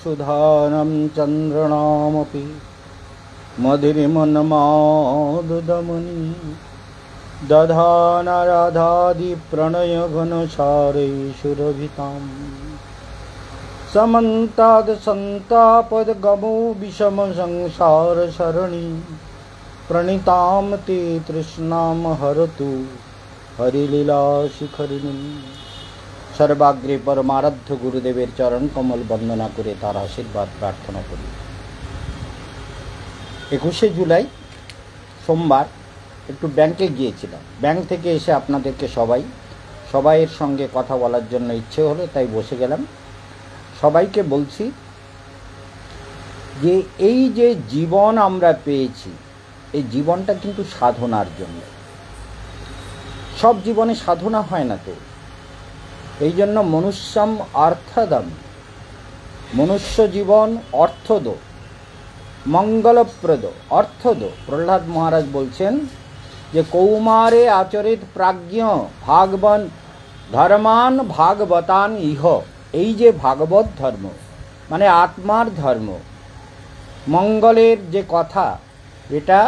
सुधानं चन्द्रणामपि मधिरिमन्माददमनि दधाना राधादिप्रणयघनसारैषुरभिताम् समन्ताद् सन्तापद्गमो विषमसंसारसरणि प्रणीतां ते तृष्णां हरतु हरिलीलाशिखरिणी। सर्वाग्रे परमाराध्य गुरुदेवेर चरण कमल बंदना करे तार आशीर्वाद प्रार्थना करी। 21শে জুলাই সোমবার একটু ব্যাংকে গিয়েছিলাম। ব্যাংক থেকে এসে আপনাদেরকে সবাইয়ের সঙ্গে কথা বলার জন্য ইচ্ছে হলো, তাই বসে গেলাম। সবাইকে বলছি যে এই যে জীবন আমরা পেয়েছি, এই জীবনটা কিন্তু সাধনার জন্য। সব জীবনে সাধনা হয় না তো, এই জন্য মনুষ্যম অর্থদম, মনুষ্য জীবন অর্থদ, মঙ্গলপ্রদ, অর্থদ। প্রহ্লাদ মহারাজ বলছেন যে কৌমারে আচরিত প্রাজ্ঞ ভাগবন ধর্মান ভাগবতান ইহ। এই যে ভাগবত ধর্ম মানে আত্মার ধর্ম, মঙ্গলের যে কথা, এটা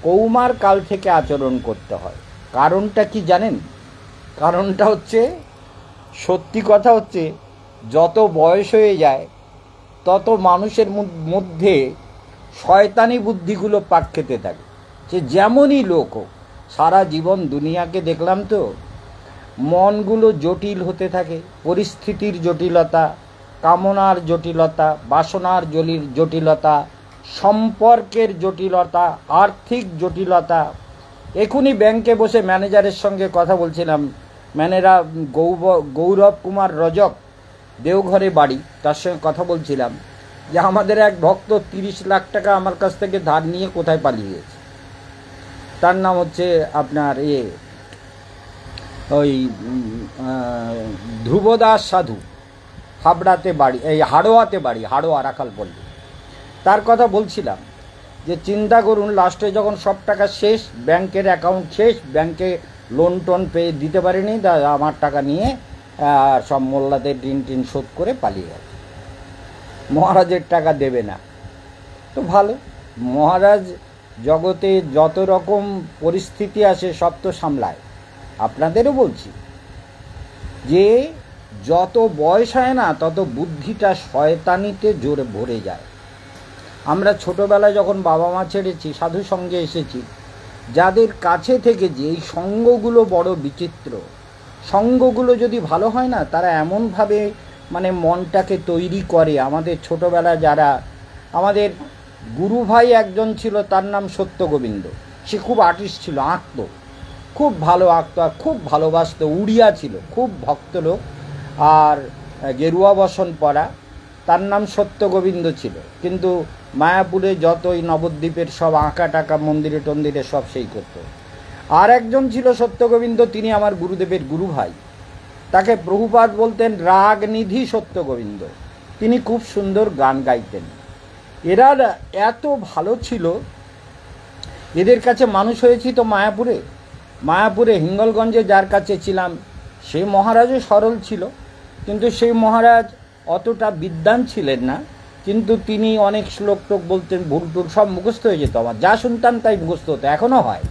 কৌমার কাল থেকে আচরণ করতে হয়। কারণটা কি জানেন? কারণটা হচ্ছে, সত্যি কথা হচ্ছে, যত বয়স হয়ে যায় তত মানুষের মধ্যে শয়তানি বুদ্ধিগুলো পাক খেতে থাকে। সে যেমনই লোক হোক, সারা জীবন দুনিয়াকে দেখলাম তো, মনগুলো জটিল হতে থাকে। পরিস্থিতির জটিলতা, কামনার জটিলতা, বাসনার জটিলতা, সম্পর্কের জটিলতা, আর্থিক জটিলতা। এখনই ব্যাংকে বসে ম্যানেজারের সঙ্গে কথা বলছিলাম। গৌরব কুমার রজক, দেওঘরে বাড়ি, তার সঙ্গে কথা বলছিলাম যে আমাদের এক ভক্ত 30 লাখ টাকা আমার কাছ থেকে ধার নিয়ে কোথায় পালিয়ে গেছে। তার নাম হচ্ছে আপনার ওই ধ্রুবদাস সাধু, হাবড়াতে বাড়ি, এই হাড়োয়াতে বাড়ি, হাড়োয়া রাখালপল্লী। তার কথা বলছিলাম যে চিন্তা করুন, লাস্টে যখন সব টাকা শেষ, ব্যাংকের অ্যাকাউন্ট শেষ, ব্যাংকে লোন টোন পেয়ে দিতে পারেনি, আমার টাকা নিয়ে সব মোল্লাদের ঋণ শোধ করে পালিয়ে গেছে। মহারাজের টাকা দেবে না তো ভালো, মহারাজ জগতে যত রকম পরিস্থিতি আসে সব তো সামলায়। আপনাদেরও বলছি যে যত বয়স হয় না তত বুদ্ধিটা শয়তানিতে জোরে ভরে যায়। আমরা ছোটোবেলায় যখন বাবা মা ছেড়েছি, সাধু সঙ্গে এসেছি, যাদের কাছে থেকে যে এই সঙ্গগুলো বড় বিচিত্র। সঙ্গগুলো যদি ভালো হয় না, তারা এমনভাবে মানে মনটাকে তৈরি করে। আমাদের ছোটোবেলায় যারা, আমাদের গুরু ভাই একজন ছিল, তার নাম সত্যগোবিন্দ। সে খুব আর্টিস্ট ছিল, আঁকতো, খুব ভালো আঁকতো আর খুব ভালোবাসতো। উড়িয়া ছিল, খুব ভক্ত লোক, আর গেরুয়া বসন পরা। তার নাম সত্যগোবিন্দ ছিল, কিন্তু মায়াপুরে যতই নবদ্বীপের সব আঁকা টাকা মন্দিরে টন্দিরে সব সেই করত। আর একজন ছিল সত্যগোবিন্দ, তিনি আমার গুরুদেবের গুরু ভাই। তাকে প্রভুপাদ বলতেন রাগনিধি সত্যগোবিন্দ। তিনি খুব সুন্দর গান গাইতেন। এরা এত ভালো ছিল, এদের কাছে মানুষ হয়েছি তো মায়াপুরে হিঙ্গলগঞ্জে যার কাছে ছিলাম, সেই মহারাজও সরল ছিল, কিন্তু সেই মহারাজ অতটা বিদ্বান ছিলেন না। কিন্তু তিনি অনেক শ্লোক টোক বলতেন, ভুল টুল সব মুখস্থ হয়ে যেত। আমার যা শুনতাম তাই মুখস্থ হতো, এখনও হয়।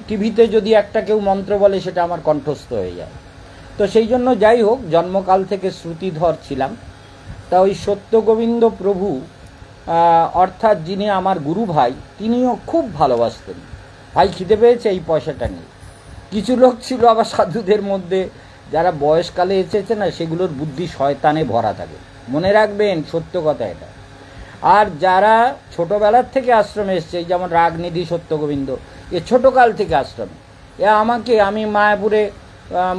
টিভিতে যদি একটা কেউ মন্ত্র বলে, সেটা আমার কণ্ঠস্থ হয়ে যায়। তো সেই জন্য যাই হোক, জন্মকাল থেকে শ্রুতিধর ছিলাম। তা ওই সত্যগোবিন্দ প্রভু অর্থাৎ যিনি আমার গুরু ভাই, তিনিও খুব ভালোবাসতেন। ভাই খিদে পেয়েছে, এই পয়সাটা নেই। কিছু লোক ছিল আবার সাধুদের মধ্যে, যারা বয়সকালে এসেছে না, সেগুলোর বুদ্ধি শয়তানে ভরা থাকে। মনে রাখবেন, সত্য কথা এটা। আর যারা ছোটোবেলার থেকে আশ্রমে এসছে, যেমন রাগনিধি সত্যগোবিন্দ, এ ছোটোকাল থেকে আশ্রমে। আমি মায়াপুরে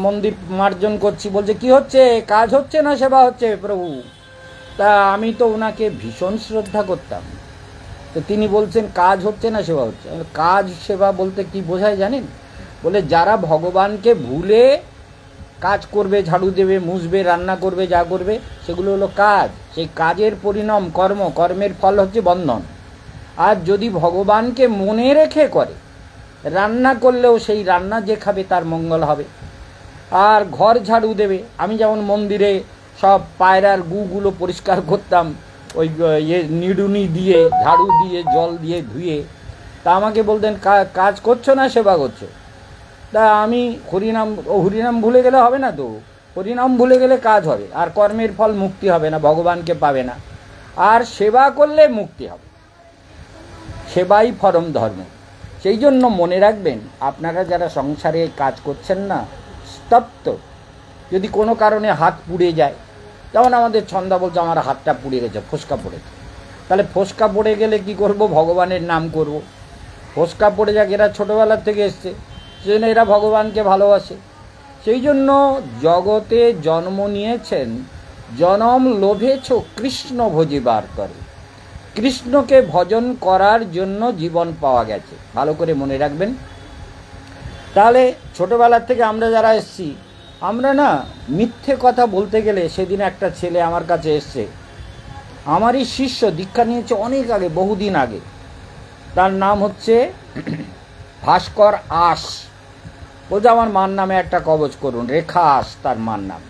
মন্দির মার্জন করছি, বলছে কি হচ্ছে, কাজ হচ্ছে না সেবা হচ্ছে প্রভু। তা আমি তো ওনাকে ভীষণ শ্রদ্ধা করতাম। তো তিনি বলছেন কাজ হচ্ছে না সেবা হচ্ছে। কাজ সেবা বলতে কি বোঝায় জানেন? বলে যারা ভগবানকে ভুলে কাজ করবে, ঝাড়ু দেবে, মুছবে, রান্না করবে, যা করবে, সেগুলো হলো কাজ। সেই কাজের পরিণাম কর্ম, কর্মের ফল হচ্ছে বন্ধন। আর যদি ভগবানকে মনে রেখে করে, রান্না করলেও সেই রান্না যে খাবে তার মঙ্গল হবে। আর ঘর ঝাড়ু দেবে, আমি যেমন মন্দিরে সব পায়রার গুগুলো পরিষ্কার করতাম ওই নিড়ুনি দিয়ে, ঝাড়ু দিয়ে, জল দিয়ে ধুয়ে। তা আমাকে বলতেন কাজ করছো না সেবা করছো? তা আমি হরিনাম ভুলে গেলে হবে না তো, হরিনাম ভুলে গেলে কাজ হবে, আর কর্মের ফল মুক্তি হবে না, ভগবানকে পাবে না। আর সেবা করলে মুক্তি হবে, সেবাই পরম ধর্ম। সেই জন্য মনে রাখবেন, আপনারা যারা সংসারে কাজ করছেন না, স্তপ্ত যদি কোনো কারণে হাত পুড়ে যায়, যেমন আমাদের ছন্দা বলছে আমার হাতটা পুড়ে গেছে, ফোসকা পড়েছে, তাহলে ফোসকা পড়ে গেলে কি করব? ভগবানের নাম করব। ফোসকা পড়ে যাক, এরা ছোটোবেলার থেকে এসছে, সেজন্য এরা ভগবানকে ভালোবাসে। সেই জন্য জগতে জন্ম নিয়েছেন, জনম লোভেছ কৃষ্ণ ভজিবার করে, কৃষ্ণকে ভজন করার জন্য জীবন পাওয়া গেছে, ভালো করে মনে রাখবেন। তাহলে ছোটোবেলার থেকে আমরা যারা এসছি, আমরা না মিথ্যে কথা বলতে গেলে, সেদিন একটা ছেলে আমার কাছে এসছে, আমারই শিষ্য, দীক্ষা নিয়েছে অনেক আগে, বহুদিন আগে, তার নাম হচ্ছে ভাস্কর আস। বলছে আমার মার নামে একটা কবচ করুন, রেখা আস তার মার নাম।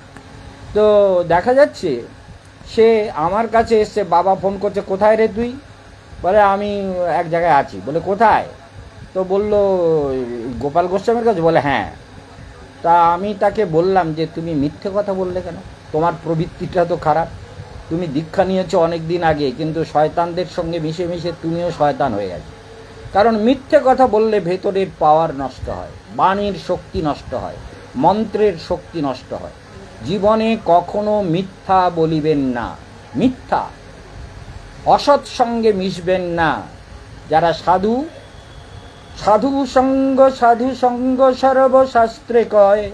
তো দেখা যাচ্ছে সে আমার কাছে এসছে, বাবা ফোন করছে, কোথায় রে তুই? বলে আমি এক জায়গায় আছি। বলে কোথায়? তো বলল গোপাল গোস্বামীর কাছে। বলে হ্যাঁ। তা আমি তাকে বললাম যে তুমি মিথ্যে কথা বললে কেন? তোমার প্রবৃত্তিটা তো খারাপ, তুমি দীক্ষা নিয়েছো অনেক দিন আগে, কিন্তু শয়তানদের সঙ্গে মিশে মিশে তুমিও শয়তান হয়ে গেছো। কারণ মিথ্যে কথা বললে ভেতরের পাওয়ার নষ্ট হয়, বাণীর শক্তি নষ্ট হয়, মন্ত্রের শক্তি নষ্ট হয়। জীবনে কখনো মিথ্যা বলিবেন না, মিথ্যা অসৎ সঙ্গে মিশবেন না। যারা সাধু, সাধু সঙ্গ সর্বশাস্ত্রে কয়,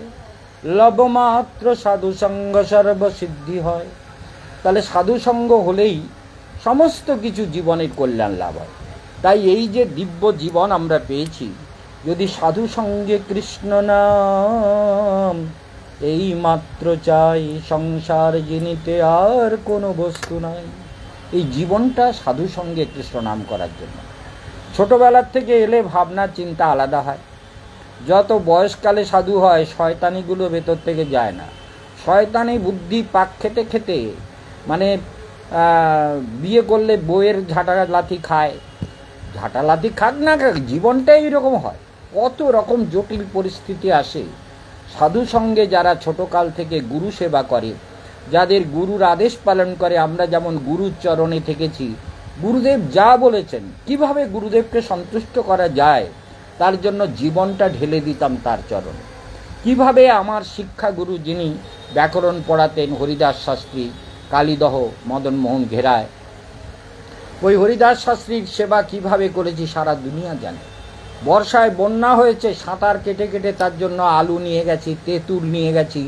লবমাত্র সাধু সঙ্গ সর্বসিদ্ধি হয়। তাহলে সাধু সঙ্গ হলেই সমস্ত কিছু জীবনের কল্যাণ লাভ হয়। তাই এই যে দিব্য জীবন আমরা পেয়েছি, যদি সাধু সঙ্গে কৃষ্ণ নাম, এই মাত্র চাই সংসার জিনিতে আর কোনো বস্তু নাই। এই জীবনটা সাধু সঙ্গে কৃষ্ণ নাম করার জন্য। ছোটবেলার থেকে এলে ভাবনা চিন্তা আলাদা হয়। যত বয়সকালে সাধু হয়, শয়তানিগুলো ভেতর থেকে যায় না। শয়তানি বুদ্ধি পাক খেতে খেতে, মানে বিয়ে করলে বইয়ের ঝাঁটা লাথি খায়, ঝাঁটা লাথি খাক না খাক, জীবনটাই এরকম হয়। কত রকম জটিল পরিস্থিতি আসে। সাধু সঙ্গে যারা ছোটকাল থেকে গুরু সেবা করে, যাদের গুরুর আদেশ পালন করে, আমরা যেমন গুরুর চরণে থেকেছি, গুরুদেব যা বলেছেন, কিভাবে গুরুদেবকে সন্তুষ্ট করা যায়, তার জন্য জীবনটা ঢেলে দিতাম তার চরণে। কিভাবে আমার শিক্ষাগুরু যিনি ব্যাকরণ পড়াতেন, হরিদাস শাস্ত্রী, কালীদহ মদনমোহন ঘেরায়, ওই হরিদাস শাস্ত্রীর সেবা কিভাবে করেছি সারা দুনিয়া জানে। বর্ষায় বন্যা হয়েছে, সাঁতার কেটে কেটে তার জন্য আলু নিয়ে গেছি, তেঁতুল নিয়ে গেছি,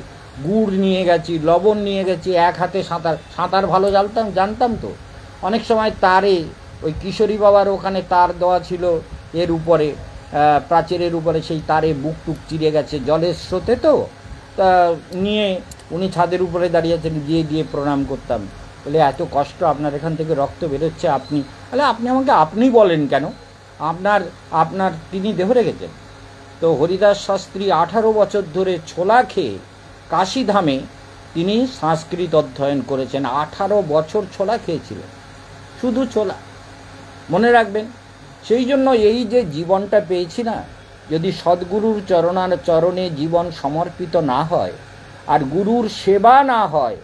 গুড় নিয়ে গেছি, লবণ নিয়ে গেছি, এক হাতে সাঁতার ভালো জানতাম তো। অনেক সময় তারে, ওই কিশোরী বাবার ওখানে তার দেওয়া ছিল এর উপরে, প্রাচীরের উপরে, সেই তারে বুক টুক চিরে গেছে জলের স্রোতে, তো তা নিয়ে উনি ছাদের উপরে দাঁড়িয়েছেন, দিয়ে প্রণাম করতাম। বলে এত কষ্ট, আপনার এখান থেকে রক্ত বেরোচ্ছে, আপনি? বলে আপনি আমাকে আপনি বলেন কেন? আপনার তিনি দেহ রেখেছেন। তো হরিদাস শাস্ত্রী 18 বছর ধরে ছোলা খেয়ে কাশীধামে তিনি সংস্কৃত অধ্যয়ন করেছেন। 18 বছর ছোলা খেয়েছিলেন, শুধু ছোলা। মনে রাখবেন, সেই জন্য এই যে জীবনটা পেয়েছি না, যদি সদ্গুরুর চরণে জীবন সমর্পিত না হয়, আর গুরুর সেবা না হয়,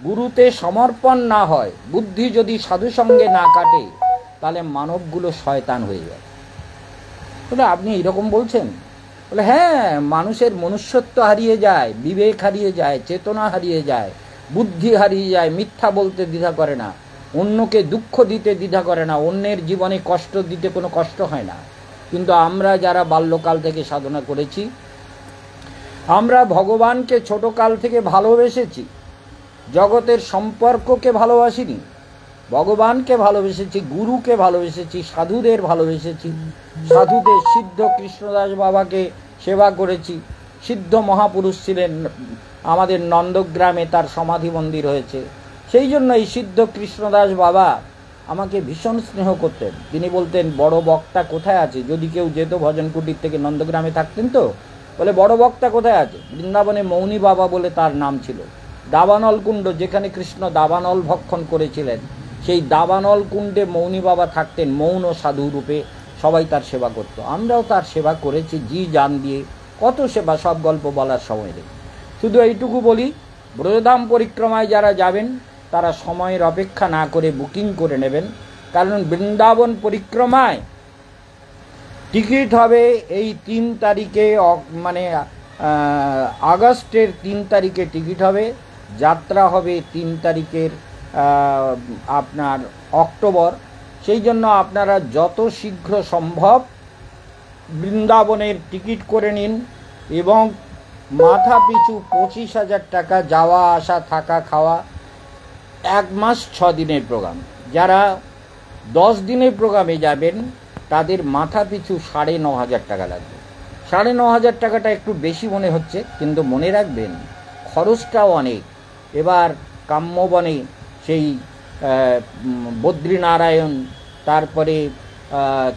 গুরুতে সমর্পণ না হয়, বুদ্ধি যদি সাধু সঙ্গে না কাটে, তাহলে মানবগুলো শয়তান হয়ে যায়। বলে আপনি এরকম বলছেন? বলে হ্যাঁ, মানুষের মনুষ্যত্ব হারিয়ে যায়, বিবেক হারিয়ে যায়, চেতনা হারিয়ে যায়, বুদ্ধি হারিয়ে যায়, মিথ্যা বলতে দ্বিধা করে না, অন্যকে দুঃখ দিতে দ্বিধা করে না, অন্যের জীবনে কষ্ট দিতে কোনো কষ্ট হয় না। কিন্তু আমরা যারা বাল্যকাল থেকে সাধনা করেছি, আমরা ভগবানকে ছোটকাল থেকে ভালোবেসেছি, জগতের সম্পর্ককে ভালোবাসিনি, ভগবানকে ভালোবেসেছি, গুরুকে ভালোবেসেছি, সাধুদের ভালোবেসেছি, সাধুদের, সিদ্ধ কৃষ্ণদাস বাবাকে সেবা করেছি। সিদ্ধ মহাপুরুষ ছিলেন, আমাদের নন্দগ্রামে তার সমাধি মন্দির হয়েছে। সেই জন্য এই সিদ্ধ কৃষ্ণদাস বাবা আমাকে ভীষণ স্নেহ করতেন। তিনি বলতেন বড় বক্তা কোথায় আছে, যদি কেউ যেত ভজন কুটির থেকে, নন্দগ্রামে থাকতেন তো, বলে বড় বক্তা কোথায় আছে? বৃন্দাবনে মৌনী বাবা বলে তার নাম ছিল, দাবানল কুণ্ড, যেখানে কৃষ্ণ দাবানল ভক্ষণ করেছিলেন, সেই দাবানল কুণ্ডে মৌনী বাবা থাকতেন, মৌন সাধু রূপে। সবাই তার সেবা করত, আমরাও তার সেবা করেছি জি জান দিয়ে, কত সেবা, সব গল্প বলার সময় নেই। শুধু এইটুকু বলি, ব্রজধাম পরিক্রমায় যারা যাবেন তারা সময়ের অপেক্ষা না করে বুকিং করে নেবেন, কারণ বৃন্দাবন পরিক্রমায় টিকিট হবে এই 3 তারিখে, মানে আগস্টের 3 তারিখে টিকিট হবে। যাত্রা হবে 3 তারিখের আপনার অক্টোবর। সেই জন্য আপনারা যত শীঘ্র সম্ভব বৃন্দাবনের টিকিট করে নিন, এবং মাথা পিছু 25,000 টাকা, যাওয়া আসা থাকা খাওয়া, 1 মাস 6 দিনের প্রোগ্রাম। যারা 10 দিনের প্রোগ্রামে যাবেন তাদের মাথা পিছু 9,500 টাকা লাগবে। 9,500 টাকাটা একটু বেশি মনে হচ্ছে, কিন্তু মনে রাখবেন খরচটাও অনেক। এবার কাম্যবনে সেই বদ্রীনারায়ণ, তারপরে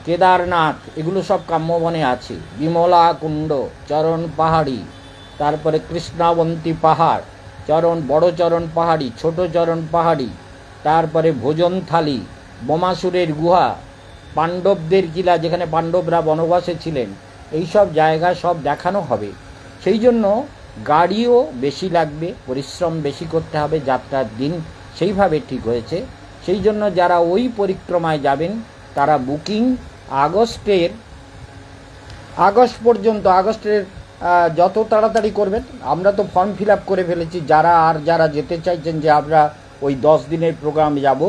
কেদারনাথ, এগুলো সব কাম্যবনে আছে। বিমলা কুণ্ড, চরণ পাহাড়ি, তারপরে কৃষ্ণাবন্তী পাহাড়, বড় চরণ পাহাড়ি, ছোট চরণ পাহাড়ি, তারপরে ভোজন থালি, বোমাসুরের গুহা, পাণ্ডবদের কিলা যেখানে পাণ্ডবরা বনবাসে ছিলেন, এই সব জায়গা সব দেখানো হবে। সেই জন্য গাড়িও বেশি লাগবে, পরিশ্রম বেশি করতে হবে যাত্রার দিন, সেইভাবে ঠিক হয়েছে। সেই জন্য যারা ওই পরিক্রমায় যাবেন তারা বুকিং আগস্ট পর্যন্ত, আগস্টের যত তাড়াতাড়ি করবেন। আমরা তো ফর্ম ফিল আপ করে ফেলেছি। যারা যেতে চাইছেন যে আমরা ওই 10 দিনের প্রোগ্রাম যাব,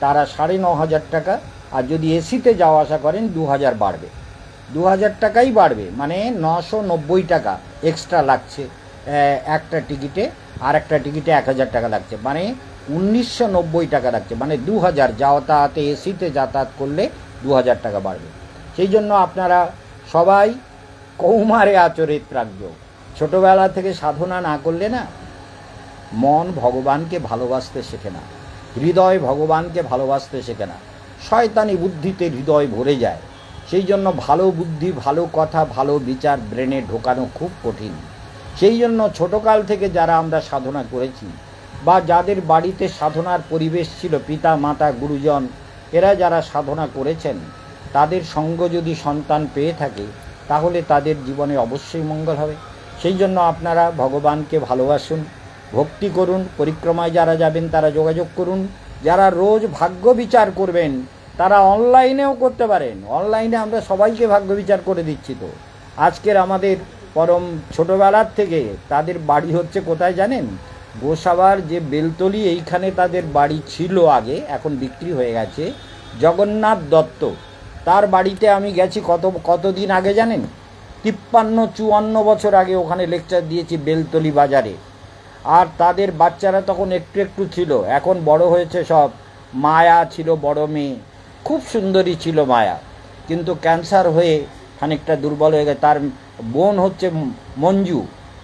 তারা 9,500 টাকা, আর যদি এসিতে যাওয়া আসা করেন 2,000 বাড়বে, 2,000 টাকাই বাড়বে, মানে 990 টাকা এক্সট্রা লাগছে একটা টিকিটে, আর একটা টিকিটে 1,000 টাকা লাগছে, মানে 1,990 টাকা লাগছে, মানে 2,000। যাতায়াতে এসিতে যাতায়াত করলে 2,000 টাকা বাড়বে। সেই জন্য আপনারা সবাই কৌমারে আচরিত রাখব। ছোটবেলা থেকে সাধনা না করলে না, মন ভগবানকে ভালোবাসতে শেখে না, হৃদয় ভগবানকে ভালোবাসতে শেখে না, শয়তানি বুদ্ধিতে হৃদয় ভরে যায়। সেই জন্য ভালো বুদ্ধি, ভালো কথা, ভালো বিচার ব্রেনে ঢোকানো খুব কঠিন। সেই জন্য ছোটকাল থেকে যারা আমরা সাধনা করেছি, বা যাদের বাড়িতে সাধনার পরিবেশ ছিল, পিতা মাতা গুরুজন, এরা যারা সাধনা করেছেন, তাদের সঙ্গ যদি সন্তান পেয়ে থাকে তাহলে তাদের জীবনে অবশ্যই মঙ্গল হবে। সেই জন্য আপনারা ভগবানকে ভালোবাসুন, ভক্তি করুন। পরিক্রমায় যারা যাবেন তারা যোগাযোগ করুন। যারা রোজ ভাগ্য বিচার করবেন তারা অনলাইনেও করতে পারেন। অনলাইনে আমরা সবাইকে ভাগ্য বিচার করে দিচ্ছি। তো আজকের আমাদের পরম ছোটোবেলার থেকে তাদের বাড়ি হচ্ছে কোথায় জানেন? গোসাবার যে বেলতলি, এইখানে তাদের বাড়ি ছিল আগে, এখন বিক্রি হয়ে গেছে। জগন্নাথ দত্ত, তার বাড়িতে আমি গেছি কতদিন আগে জানেন? 53-54 বছর আগে ওখানে লেকচার দিয়েছি বেলতলি বাজারে। আর তাদের বাচ্চারা তখন একটু একটু ছিল, এখন বড় হয়েছে সব। মায়া ছিল বড় মেয়ে, খুব সুন্দরী ছিল মায়া, কিন্তু ক্যান্সার হয়ে খানিকটা দুর্বল হয়ে গেছে। তার বোন হচ্ছে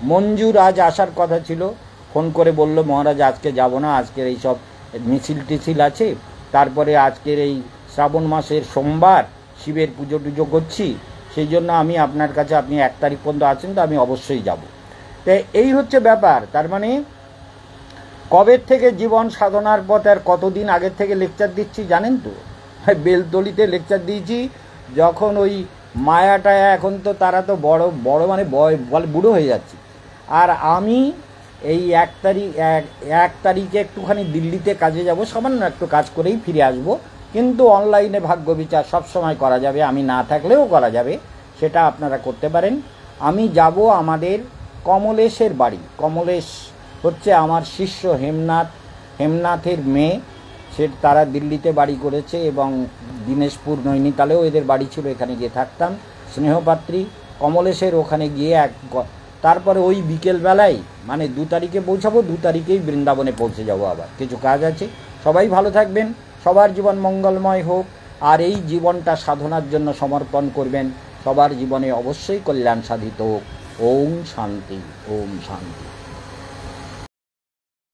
মঞ্জুর আজ আসার কথা ছিল, ফোন করে বলল মহারাজ আজকে যাব না, আজকের এই সব মিছিল টিছিল আছে, তারপরে আজকের এই শ্রাবণ মাসের সোমবার শিবের পুজো টুজো করছি, সেই জন্য আমি আপনার কাছে, আপনি 1 তারিখ পর্যন্ত আছেন তো আমি অবশ্যই যাব। তো এই হচ্ছে ব্যাপার। তার মানে কবে থেকে জীবন সাধনার পথে, আর কতদিন আগের থেকে লেকচার দিচ্ছি জানেন তো? বেলতলিতে লেকচার দিয়েছি যখন ওই মায়াটা, এখন তো তারা তো বড় মানে বুড়ো হয়ে যাচ্ছে। আর আমি এই 1 তারিখে একটুখানি দিল্লিতে কাজে যাব, সামান্য একটু কাজ করেই ফিরে আসব। কিন্তু অনলাইনে ভাগ্য বিচার সবসময় করা যাবে, আমি না থাকলেও করা যাবে, সেটা আপনারা করতে পারেন। আমি যাব আমাদের কমলেশের বাড়ি। কমলেশ হচ্ছে আমার শিষ্য হেমনাথের মেয়ে, তারা দিল্লিতে বাড়ি করেছে, এবং দিনেশপুর নৈনিতালেও এদের বাড়ি ছিল, এখানে গিয়ে থাকতাম। স্নেহপাত্রী কমলেশের ওখানে গিয়ে তারপরে ওই বিকেলবেলায়, মানে 2 তারিখে পৌঁছাবো, 2 তারিখেই বৃন্দাবনে পৌঁছে যাব। আবার কিছু কাজ আছে। সবাই ভালো থাকবেন, সবার জীবন মঙ্গলময় হোক, আর এই জীবনটা সাধনার জন্য সমর্পণ করবেন। সবার জীবনে অবশ্যই কল্যাণ সাধিত হোক। ওম শান্তি, ওম শান্তি।